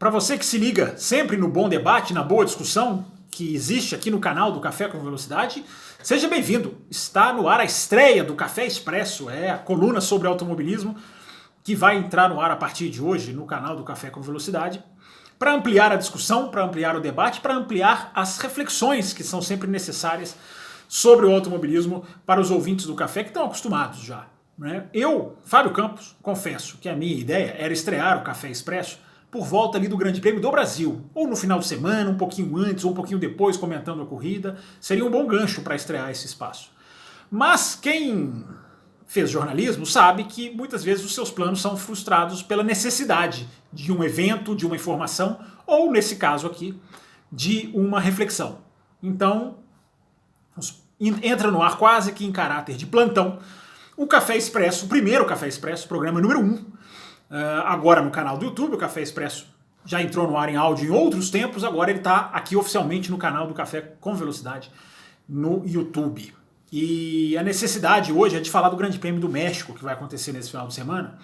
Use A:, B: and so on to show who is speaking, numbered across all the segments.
A: Para você que se liga sempre no bom debate, na boa discussão que existe aqui no canal do Café com Velocidade, seja bem-vindo. Está no ar a estreia do Café Expresso, é a coluna sobre automobilismo que vai entrar no ar a partir de hoje no canal do Café com Velocidade, para ampliar a discussão, para ampliar o debate, para ampliar as reflexões que são sempre necessárias sobre o automobilismo para os ouvintes do Café que estão acostumados já. Né? Eu, Fábio Campos, confesso que a minha ideia era estrear o Café Expresso por volta ali do Grande Prêmio do Brasil, ou no final de semana, um pouquinho antes, ou um pouquinho depois, comentando a corrida, seria um bom gancho para estrear esse espaço. Mas quem fez jornalismo sabe que muitas vezes os seus planos são frustrados pela necessidade de um evento, de uma informação, ou nesse caso aqui, de uma reflexão. Então, entra no ar quase que em caráter de plantão, o Café Expresso, o primeiro Café Expresso, programa número 1, agora no canal do YouTube. O Café Expresso já entrou no ar em áudio em outros tempos, agora ele está aqui oficialmente no canal do Café com Velocidade no YouTube. E a necessidade hoje é de falar do Grande Prêmio do México, que vai acontecer nesse final de semana,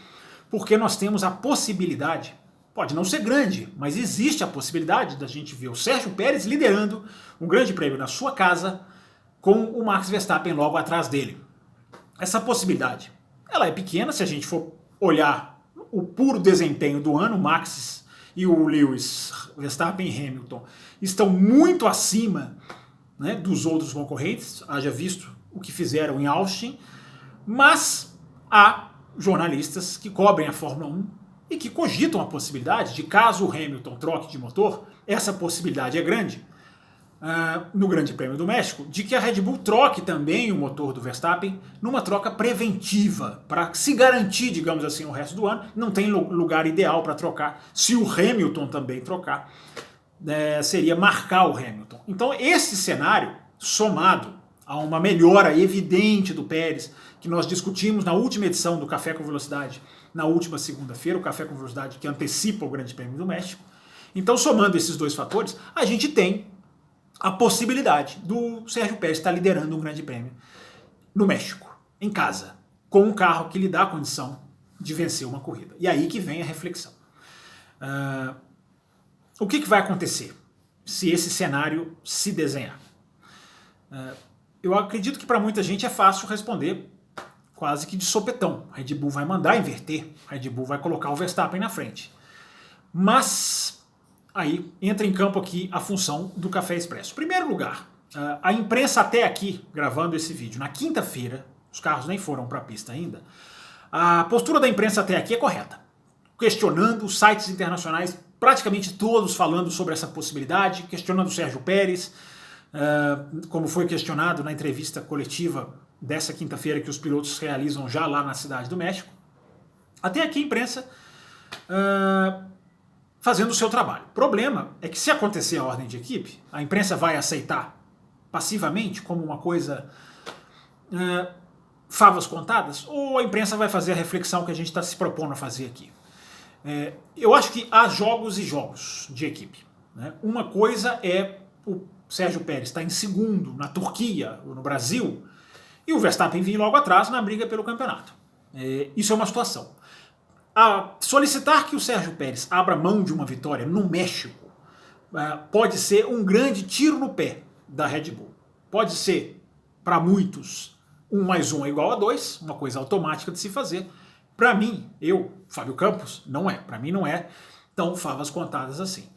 A: porque nós temos a possibilidade, pode não ser grande, mas existe a possibilidade da gente ver o Sérgio Pérez liderando um Grande Prêmio na sua casa com o Max Verstappen logo atrás dele. Essa possibilidade, ela é pequena se a gente for olhar o puro desempenho do ano. O Max e o Lewis, Verstappen e Hamilton, estão muito acima, né, dos outros concorrentes, haja visto o que fizeram em Austin, mas há jornalistas que cobrem a Fórmula 1 e que cogitam a possibilidade de, caso o Hamilton troque de motor, essa possibilidade é grande, no Grande Prêmio do México, de que a Red Bull troque também o motor do Verstappen numa troca preventiva, para se garantir, digamos assim, o resto do ano. Não tem lugar ideal para trocar. Se o Hamilton também trocar, seria marcar o Hamilton. Então esse cenário, somado a uma melhora evidente do Pérez, que nós discutimos na última edição do Café com Velocidade, na última segunda-feira, o Café com Velocidade que antecipa o Grande Prêmio do México. Então, somando esses dois fatores, a gente tem a possibilidade do Sérgio Pérez estar liderando um Grande Prêmio no México, em casa, com um carro que lhe dá a condição de vencer uma corrida. E aí que vem a reflexão. O que vai acontecer se esse cenário se desenhar? Eu acredito que para muita gente é fácil responder quase que de sopetão. A Red Bull vai mandar inverter, a Red Bull vai colocar o Verstappen na frente. Mas aí entra em campo aqui a função do Café Expresso. Em primeiro lugar, a imprensa até aqui, gravando esse vídeo, na quinta-feira, os carros nem foram para a pista ainda, a postura da imprensa até aqui é correta. Questionando os sites internacionais, praticamente todos falando sobre essa possibilidade, questionando o Sérgio Pérez, como foi questionado na entrevista coletiva dessa quinta-feira que os pilotos realizam já lá na Cidade do México. Até aqui a imprensa fazendo o seu trabalho. O problema é que, se acontecer a ordem de equipe, a imprensa vai aceitar passivamente como uma coisa favas contadas, ou a imprensa vai fazer a reflexão que a gente está se propondo a fazer aqui. Eu acho que há jogos e jogos de equipe. Né? Uma coisa é o Sérgio Pérez estar em segundo na Turquia ou no Brasil e o Verstappen vir logo atrás na briga pelo campeonato. Isso é uma situação. Solicitar que o Sérgio Pérez abra mão de uma vitória no México pode ser um grande tiro no pé da Red Bull. Pode ser, para muitos, 1 mais 1 é igual a 2, uma coisa automática de se fazer. Para mim, Fábio Campos, não é. Para mim não é tão favas contadas assim.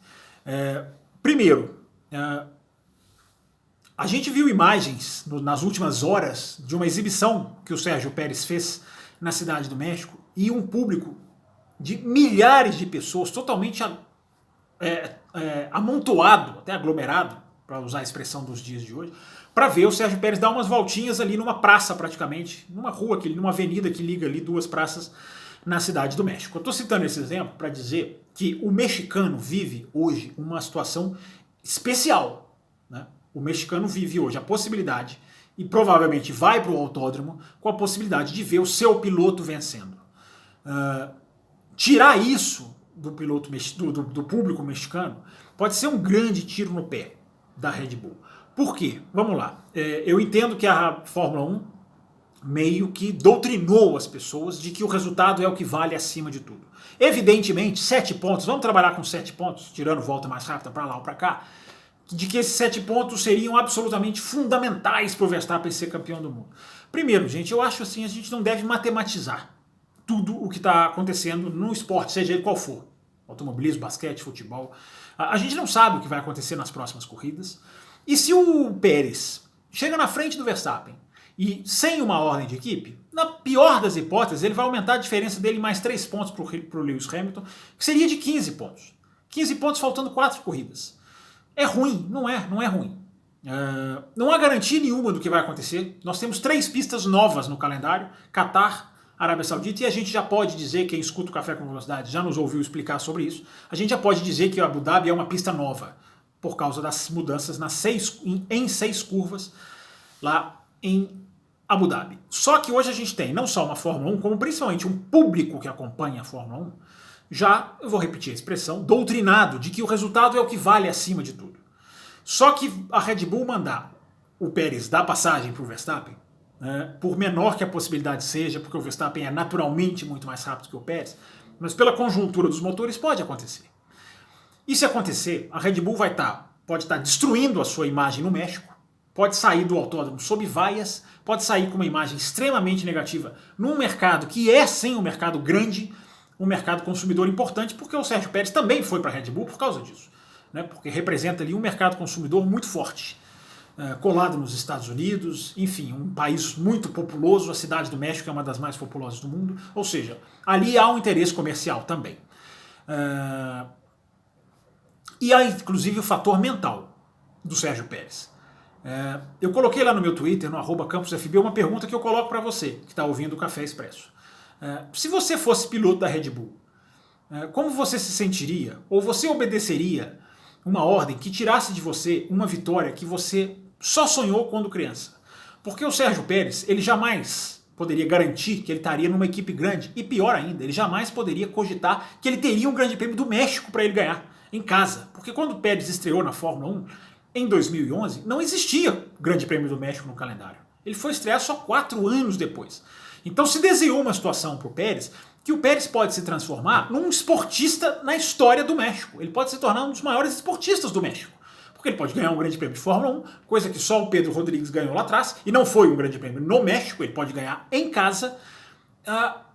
A: Primeiro, a gente viu imagens nas últimas horas de uma exibição que o Sérgio Pérez fez na Cidade do México e um público de milhares de pessoas totalmente amontoado, até aglomerado, para usar a expressão dos dias de hoje, para ver o Sérgio Pérez dar umas voltinhas ali numa praça praticamente, numa rua, numa avenida que liga ali duas praças na Cidade do México. Eu estou citando esse exemplo para dizer que o mexicano vive hoje uma situação especial. Né? O mexicano vive hoje a possibilidade, e provavelmente vai para o autódromo com a possibilidade de ver o seu piloto vencendo. Tirar isso do piloto do público mexicano pode ser um grande tiro no pé da Red Bull. Por quê? Vamos lá. Eu entendo que a Fórmula 1 meio que doutrinou as pessoas de que o resultado é o que vale acima de tudo. Evidentemente, 7 pontos, vamos trabalhar com 7 pontos, tirando volta mais rápida para lá ou para cá, de que esses 7 pontos seriam absolutamente fundamentais para o Verstappen ser campeão do mundo. Primeiro, gente, eu acho assim, a gente não deve matematizar tudo o que está acontecendo no esporte, seja ele qual for. Automobilismo, basquete, futebol. A gente não sabe o que vai acontecer nas próximas corridas. E se o Pérez chega na frente do Verstappen e sem uma ordem de equipe, na pior das hipóteses, ele vai aumentar a diferença dele mais 3 pontos para o Lewis Hamilton, que seria de 15 pontos. 15 pontos faltando 4 corridas. É ruim? Não é ruim. Não há garantia nenhuma do que vai acontecer. Nós temos 3 pistas novas no calendário, Catar, Arábia Saudita, e a gente já pode dizer, quem escuta o Café com Velocidade já nos ouviu explicar sobre isso, a gente já pode dizer que o Abu Dhabi é uma pista nova, por causa das mudanças em 6 curvas lá em Abu Dhabi. Só que hoje a gente tem não só uma Fórmula 1, como principalmente um público que acompanha a Fórmula 1, já, eu vou repetir a expressão, doutrinado de que o resultado é o que vale acima de tudo. Só que a Red Bull mandar o Pérez dar passagem para o Verstappen, por menor que a possibilidade seja, porque o Verstappen é naturalmente muito mais rápido que o Pérez, mas pela conjuntura dos motores pode acontecer. E se acontecer, a Red Bull pode estar destruindo a sua imagem no México, pode sair do autódromo sob vaias, pode sair com uma imagem extremamente negativa num mercado que é, sim, um mercado grande, um mercado consumidor importante, porque o Sérgio Pérez também foi para a Red Bull por causa disso, né? Porque representa ali um mercado consumidor muito forte, colado nos Estados Unidos, enfim, um país muito populoso, a cidade do México é uma das mais populosas do mundo, ou seja, ali há um interesse comercial também. E há inclusive o fator mental do Sérgio Pérez. Eu coloquei lá no meu Twitter, no @campusfb, uma pergunta que eu coloco para você, que está ouvindo o Café Expresso. Se você fosse piloto da Red Bull, como você se sentiria? Ou você obedeceria uma ordem que tirasse de você uma vitória que você só sonhou quando criança? Porque o Sérgio Pérez, ele jamais poderia garantir que ele estaria numa equipe grande, e pior ainda, ele jamais poderia cogitar que ele teria um grande prêmio do México para ele ganhar em casa. Porque quando o Pérez estreou na Fórmula 1, em 2011, não existia grande prêmio do México no calendário. Ele foi estrear só 4 anos depois. Então se desenhou uma situação para o Pérez que o Pérez pode se transformar num esportista na história do México. Ele pode se tornar um dos maiores esportistas do México. Porque ele pode ganhar um grande prêmio de Fórmula 1, coisa que só o Pedro Rodrigues ganhou lá atrás, e não foi um grande prêmio no México, ele pode ganhar em casa,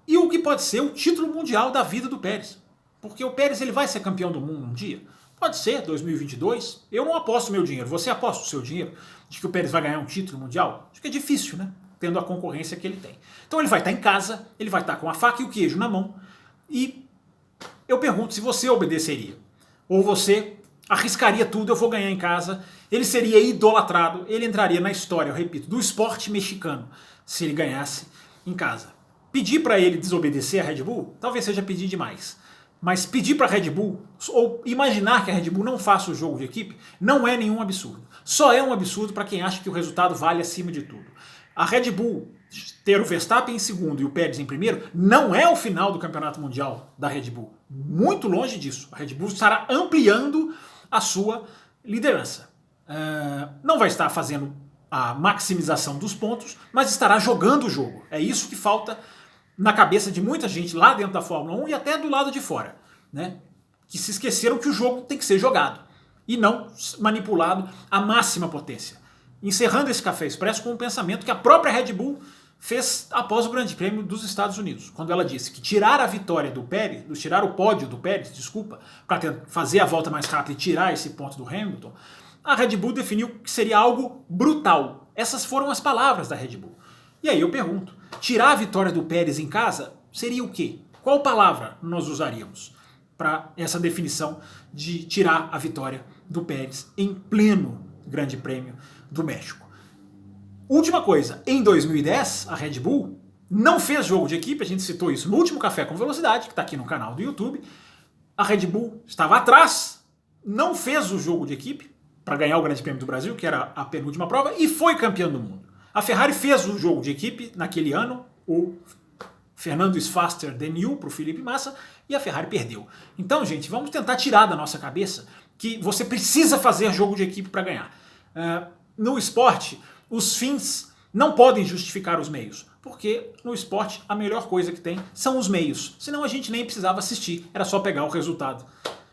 A: e o que pode ser o título mundial da vida do Pérez. Porque o Pérez ele vai ser campeão do mundo um dia. Pode ser, 2022. Eu não aposto meu dinheiro. Você aposta o seu dinheiro de que o Pérez vai ganhar um título mundial? Acho que é difícil, né? Tendo a concorrência que ele tem. Então ele vai estar em casa, ele vai estar com a faca e o queijo na mão. E eu pergunto se você obedeceria. Ou você arriscaria tudo, eu vou ganhar em casa. Ele seria idolatrado, ele entraria na história, eu repito, do esporte mexicano, se ele ganhasse em casa. Pedir para ele desobedecer a Red Bull, talvez seja pedir demais. Mas pedir para a Red Bull, ou imaginar que a Red Bull não faça o jogo de equipe, não é nenhum absurdo. Só é um absurdo para quem acha que o resultado vale acima de tudo. A Red Bull ter o Verstappen em segundo e o Pérez em primeiro não é o final do campeonato mundial da Red Bull. Muito longe disso. A Red Bull estará ampliando a sua liderança. Não vai estar fazendo a maximização dos pontos, mas estará jogando o jogo. É isso que falta na cabeça de muita gente lá dentro da Fórmula 1 e até do lado de fora, né? Que se esqueceram que o jogo tem que ser jogado e não manipulado à máxima potência. Encerrando esse Café Expresso com um pensamento que a própria Red Bull fez após o Grande Prêmio dos Estados Unidos, quando ela disse que tirar a vitória do Pérez, tirar o pódio do Pérez, para fazer a volta mais rápida e tirar esse ponto do Hamilton, a Red Bull definiu que seria algo brutal. Essas foram as palavras da Red Bull. E aí eu pergunto, tirar a vitória do Pérez em casa seria o quê? Qual palavra nós usaríamos para essa definição de tirar a vitória do Pérez em pleno Grande Prêmio do México? Última coisa, em 2010 a Red Bull não fez jogo de equipe, a gente citou isso no último Café com Velocidade, que está aqui no canal do YouTube. A Red Bull estava atrás, não fez o jogo de equipe para ganhar o Grande Prêmio do Brasil, que era a penúltima prova, e foi campeão do mundo. A Ferrari fez o jogo de equipe naquele ano, o Fernando is faster than you para o Felipe Massa, e a Ferrari perdeu. Então, gente, vamos tentar tirar da nossa cabeça que você precisa fazer jogo de equipe para ganhar. No esporte, os fins não podem justificar os meios. porque no esporte a melhor coisa que tem são os meios. Senão a gente nem precisava assistir, era só pegar o resultado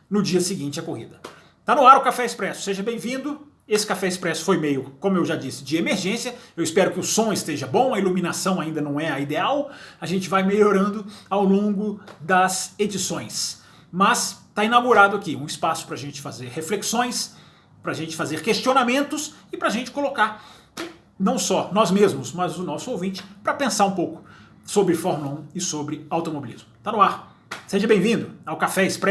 A: no dia seguinte à corrida. Tá no ar o Café Expresso, seja bem-vindo. Esse Café Expresso foi meio, como eu já disse, de emergência. Eu espero que o som esteja bom, a iluminação ainda não é a ideal. A gente vai melhorando ao longo das edições. Mas está inaugurado aqui um espaço para a gente fazer reflexões, para a gente fazer questionamentos e para a gente colocar não só nós mesmos, mas o nosso ouvinte, para pensar um pouco sobre Fórmula 1 e sobre automobilismo. Tá no ar. Seja bem-vindo ao Café Expresso.